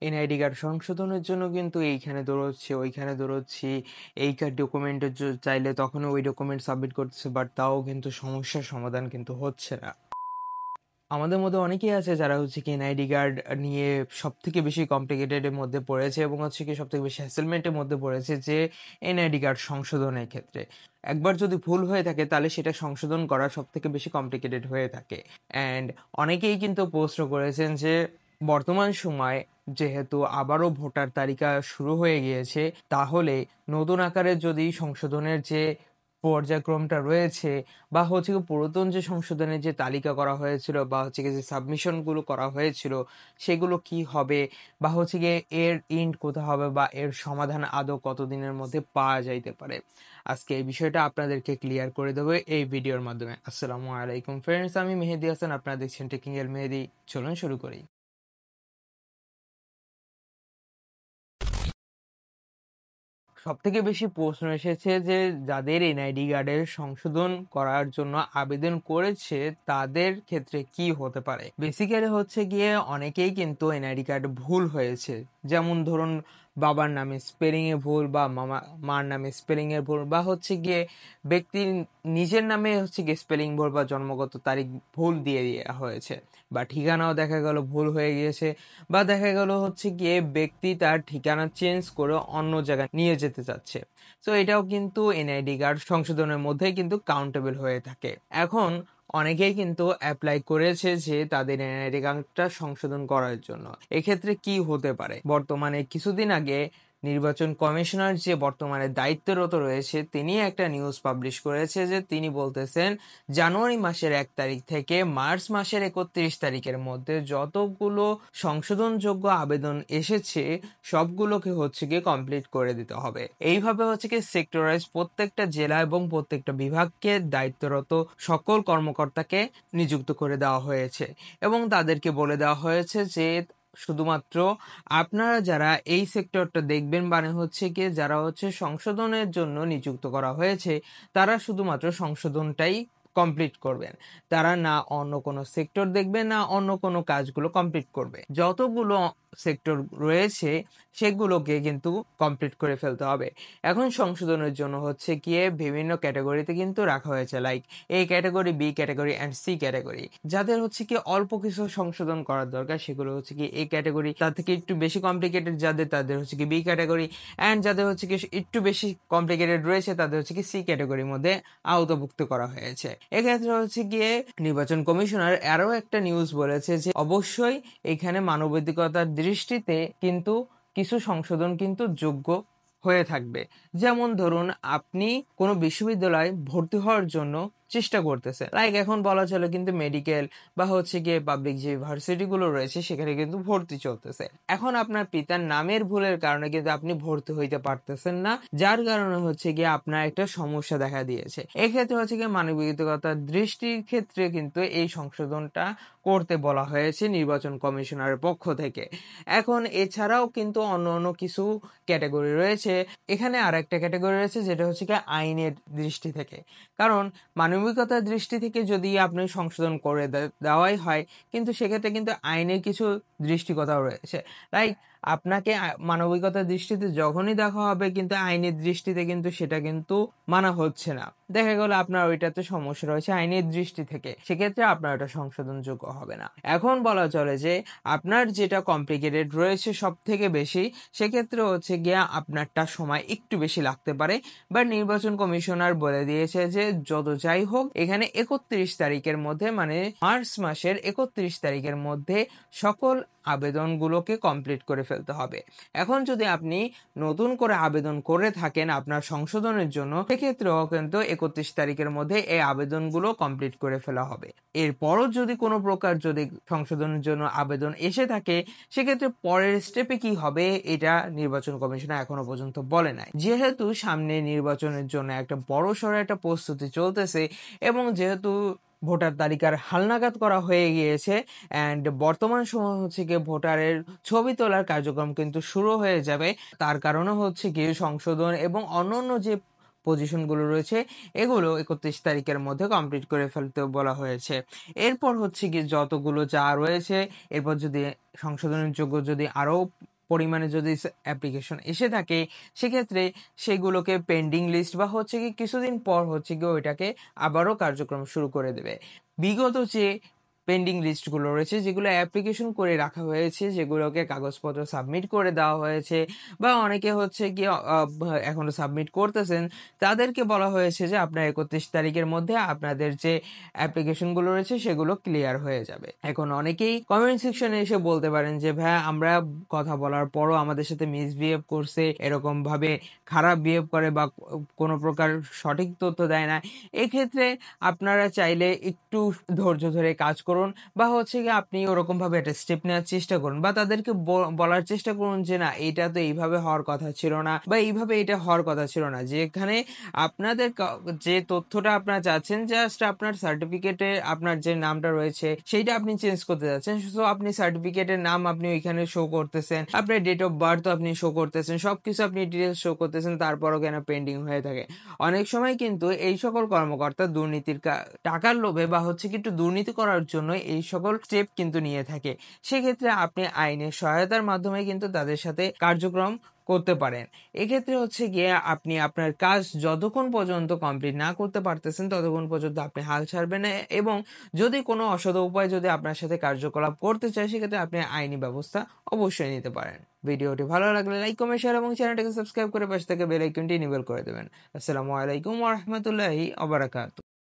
NID card সংশোধনের জন্য কিন্তু এইখানে দৌড়চ্ছি, ওইখানে দৌড়চ্ছি, এই কার্ড ডকুমেন্টের চাইলে তখনও ওই ডকুমেন্ট সাবমিট করতেছে, বাট তাও কিন্তু সমস্যার সমাধান কিন্তু হচ্ছে না। আমাদের মধ্যে অনেকেই আছে যারা হচ্ছে কি এনআইডি কার্ড নিয়ে সব থেকে বেশি কমপ্লিকেটেড এর মধ্যে পড়েছে এবং হচ্ছে কি সব থেকে বেশি হ্যাসেলমেন্টের মধ্যে পড়েছে যে এনআইডি কার্ড সংশোধনের ক্ষেত্রে একবার যদি ভুল হয়ে থাকে তাহলে সেটা সংশোধন করা সব থেকে বেশি কমপ্লিকেটেড হয়ে থাকে। অ্যান্ড অনেকেই কিন্তু প্রশ্ন করেছেন যে বর্তমান সময় যেহেতু আবারও ভোটার তালিকা শুরু হয়ে গিয়েছে, তাহলে নতুন আকারে যদি সংশোধনের যে পর্যায়ক্রমটা রয়েছে বা হচ্ছে গিয়ে পুরাতন যে সংশোধনের যে তালিকা করা হয়েছিল বা হচ্ছে গিয়ে যে সাবমিশনগুলো করা হয়েছিল সেগুলো কি হবে, বা হচ্ছে গিয়ে এর এন্ড কোথায় হবে, বা এর সমাধান আদৌ কতদিনের মধ্যে পাওয়া যাইতে পারে, আজকে এই বিষয়টা আপনাদেরকে ক্লিয়ার করে দেবো এই ভিডিওর মাধ্যমে। আসসালামু আলাইকুম ফ্রেন্ডস, আমি মেহেদি হাসান, আপনারা দেখছেন টেকিং এর মেহেদি। চলুন শুরু করি। সবথেকে বেশি প্রশ্ন এসেছে যে যাদের এনআইডি কার্ডের সংশোধন করার জন্য আবেদন করেছে তাদের ক্ষেত্রে কি হতে পারে। বেসিক্যালি হচ্ছে গিয়ে অনেকেই কিন্তু এনআইডি কার্ড ভুল হয়েছে, যেমন ধরুন বাবার নামে স্পেলিং এ ভুল, বা মার নামে স্পেলিং এর ভুল, বা হচ্ছে গিয়ে ব্যক্তির নিজের নামে হচ্ছে গিয়ে স্পেলিং ভুল বা জন্মগত তারিখ ভুল দিয়ে দেওয়া হয়েছে, বা ঠিকানাও দেখা গেল ভুল হয়ে গিয়েছে, বা দেখা গেল হচ্ছে গিয়ে ব্যক্তি তার ঠিকানা চেঞ্জ করে অন্য জায়গায় নিয়ে যেতে চাচ্ছে। তো এটাও কিন্তু এনআইডি কার্ড সংশোধনের মধ্যে কিন্তু কাউন্টেবল হয়ে থাকে। এখন অনেকেই কিন্তু অ্যাপ্লাই করেছে যে তাদের এনআইডি কার্ডটা সংশোধন করার জন্য। এক্ষেত্রে কি হতে পারে, বর্তমানে কিছুদিন আগে নির্বাচন কমিশনার যে বর্তমানে দায়িত্বরত রয়েছে তিনি একটা নিউজ পাবলিশ করেছে যে তিনি বলতেছেন জানুয়ারি মাসের 1 তারিখ থেকে মার্চ মাসের 31 তারিখের মধ্যে যতগুলো সংশোধনযোগ্য আবেদন এসেছে সবগুলোকে হচ্ছে গিয়ে কমপ্লিট করে দিতে হবে। এইভাবে হচ্ছে কি সেক্টরাইজ প্রত্যেকটা জেলা এবং প্রত্যেকটা বিভাগকে দায়িত্বরত সকল কর্মকর্তাকে নিযুক্ত করে দেওয়া হয়েছে এবং তাদেরকে বলে দেওয়া হয়েছে যে শুধুমাত্র আপনারা যারা এই সেক্টরটা দেখবেন, মানে হচ্ছে কি যারা হচ্ছে সংশোধনের জন্য নিযুক্ত করা হয়েছে তারা শুধুমাত্র সংশোধনটাই কমপ্লিট করবেন। তারা না অন্য কোনো সেক্টর দেখবে না অন্য কোনো কাজগুলো কমপ্লিট করবে। যতগুলো সেক্টর রয়েছে সেগুলোকে কিন্তু কমপ্লিট করে ফেলতে হবে। এখন সংশোধনের জন্য হচ্ছে গিয়ে বিভিন্ন ক্যাটাগরিতে কিন্তু রাখা হয়েছে, like A category, B category and C category. যাদের হচ্ছে কি অল্প কিছু সংশোধন করার দরকার সেগুলো হচ্ছে কি এ ক্যাটাগরি, তার থেকে একটু বেশি কমপ্লিকেটেড যাদের তাদের হচ্ছে কি বি ক্যাটাগরি, অ্যান্ড যাদের হচ্ছে কি একটু বেশি কমপ্লিকেটেড রয়েছে তাদের হচ্ছে কি সি ক্যাটাগরির মধ্যে আওতাভুক্ত করা হয়েছে। এক্ষেত্রে হচ্ছে গিয়ে নির্বাচন কমিশনার আরও একটা নিউজ বলেছে যে অবশ্যই এখানে মানবাধিকতার দৃষ্টিতে কিন্তু কিছু সংশোধন কিন্তু যোগ্য হয়ে থাকবে। যেমন ধরুন আপনি কোনো বিশ্ববিদ্যালয়ে ভর্তি হওয়ার জন্য চেষ্টা করতেছে, লাইক এখন বলা চলে কিন্তু মেডিকেল বা হচ্ছে গিয়ে পাবলিক যে ভার্সিটি গুলো রয়েছে সেখানে কিন্তু ভর্তি চলতেছে। এখন আপনার পিতার নামের ভুলের কারণে কিন্তু আপনি ভর্তি হইতে পারতেছেন না, যার কারণে হচ্ছে গিয়ে আপনার একটা সমস্যা দেখা দিয়েছে। এক্ষেত্রে হচ্ছে গিয়ে মানবিকতার দৃষ্টির ক্ষেত্রে কিন্তু এই সংশোধনটা করতে বলা হয়েছে নির্বাচন কমিশনারের পক্ষ থেকে। এখন এছাড়াও কিন্তু অন্য অন্য কিছু ক্যাটাগরি রয়েছে। এখানে আর একটা ক্যাটাগরি রয়েছে যেটা হচ্ছে কি আইনের দৃষ্টি থেকে, কারণ মানবিকতার দৃষ্টি থেকে যদি আপনি সংশোধন করে দেওয়াই হয় কিন্তু সেক্ষেত্রে কিন্তু আইনের কিছু দৃষ্টিকতাও রয়েছে, লাইক আপনাকে মানবিকতার দৃষ্টিতে যখনই দেখা হবে কিন্তু আইনের দৃষ্টিতে কিন্তু সেটা কিন্তু মানা হচ্ছে না, দেখা গেল আপনার ওইটাতে সমস্যা রয়েছে আইনের দৃষ্টি থেকে, সেক্ষেত্রে আপনার ওটা সংশোধনযোগ্য হবে না। এখন বলা চলে যে আপনার যেটা কমপ্লিকেটেড রয়েছে সব থেকে বেশি, সেক্ষেত্রে হচ্ছে গিয়া আপনারটা সময় একটু বেশি লাগতে পারে, বা নির্বাচন কমিশনার বলে দিয়েছে যে যত যাই হোক এখানে 31 তারিখের মধ্যে, মানে মার্চ মাসের 31 তারিখের মধ্যে সকল আবেদনগুলোকে কমপ্লিট করে ফেলতে হবে। এখন যদি আপনি নতুন করে আবেদন করে থাকেন আপনার সংশোধনের জন্য, সেক্ষেত্রেও কিন্তু 31 তারিখের মধ্যে এই আবেদনগুলো কমপ্লিট করে ফেলা হবে। এরপরও যদি কোনো প্রকার যদি সংশোধনের জন্য আবেদন এসে থাকে সেক্ষেত্রে পরের স্টেপে কি হবে এটা নির্বাচন কমিশন এখনো পর্যন্ত বলে নাই। যেহেতু সামনে নির্বাচনের জন্য একটা বড়সড় একটা প্রস্তুতি চলতেছে এবং যেহেতু ভোটার তালিকার হালনাগাদ করা হয়ে গিয়েছে অ্যান্ড বর্তমান সময় হচ্ছে গিয়ে ভোটারের ছবি তোলার কার্যক্রম কিন্তু শুরু হয়ে যাবে, তার কারণে হচ্ছে গিয়ে সংশোধন এবং অন্যান্য যে পজিশনগুলো রয়েছে এগুলো 31 তারিখের মধ্যে কমপ্লিট করে ফেলতে বলা হয়েছে। এরপর হচ্ছে কি যতগুলো যা রয়েছে এরপর যদি সংশোধনের যোগ্য যদি আরও পরিমাণে যদি অ্যাপ্লিকেশন এসে থাকে, সেক্ষেত্রে সেগুলোকে পেন্ডিং লিস্ট বা হচ্ছে কি কিছুদিন পর হচ্ছে গিয়ে ওইটাকে আবারও কার্যক্রম শুরু করে দেবে। বিগত যে পেন্ডিং লিস্টগুলো রয়েছে, যেগুলো অ্যাপ্লিকেশন করে রাখা হয়েছে, যেগুলোকে কাগজপত্র সাবমিট করে দেওয়া হয়েছে বা অনেকে হচ্ছে গিয়ে এখনো সাবমিট করতেছেন, তাদেরকে বলা হয়েছে যে আপনার 31 তারিখের মধ্যে আপনাদের যে অ্যাপ্লিকেশনগুলো রয়েছে সেগুলো ক্লিয়ার হয়ে যাবে। এখন অনেকেই কমেন্ট সেকশনে এসে বলতে পারেন যে ভাইয়া, আমরা কথা বলার পরও আমাদের সাথে মিসবিহেভ করছে, এরকম ভাবে খারাপ বিহেভ করে বা কোনো প্রকার সঠিক তথ্য দেয় না। এক্ষেত্রে আপনারা চাইলে একটু ধৈর্য ধরে কাজ করুন বা হচ্ছে গিয়ে আপনি ওরকম ভাবে একটা স্টেপ নেওয়ার চেষ্টা করুন বা তাদেরকে বলার চেষ্টা করুন যে না, এটা তো এইভাবে হওয়ার কথা ছিল না বা এইভাবে এটা হওয়ার কথা ছিল না। যেখানে আপনাদের যে তথ্যটা আপনারা চাচ্ছেন, জাস্ট আপনার সার্টিফিকেটে আপনার যে নামটা রয়েছে সেইটা আপনি চেঞ্জ করতে যাচ্ছেন, সো আপনি সার্টিফিকেটের নাম আপনি ওইখানে শো করতেছেন, আপনার ডেট অফ বার্থ আপনি শো করতেছেন, সবকিছু আপনি ডিটেলস শো করতেছেন, তারপরও কেন পেন্ডিং হয়ে থাকে? অনেক সময় কিন্তু এই সকল কর্মকর্তা দুর্নীতির টাকার লোভে বা হচ্ছে কি একটু দুর্নীতি করার জন্য এই সকল স্টেপ কিন্তু নিয়ে থাকে। সেক্ষেত্রে আপনি আইনের সহায়তার মাধ্যমে কিন্তু তাদের সাথে কার্যক্রম করতে পারেন। এক্ষেত্রে হচ্ছে গিয়ে আপনি আপনার কাজ যতক্ষণ পর্যন্ত কমপ্লিট না করতে পারতেছেন ততক্ষণ পর্যন্ত আপনি হাল ছাড়বেন না, এবং যদি কোনো অসৎ উপায় যদি আপনার সাথে কার্যকলাপ করতে চায়, সেক্ষেত্রে আপনি আইনি ব্যবস্থা অবশ্যই নিতে পারেন। ভিডিওটি ভালো লাগলে লাইক, কমেন্ট, শেয়ার এবং চ্যানেলটিকে সাবস্ক্রাইব করে পাশে থেকে বেল আইকনটি এনেবল করে দেবেন। আসসালামু আলাইকুম ওয়া রাহমাতুল্লাহি ওয়া বারাকাতুহু।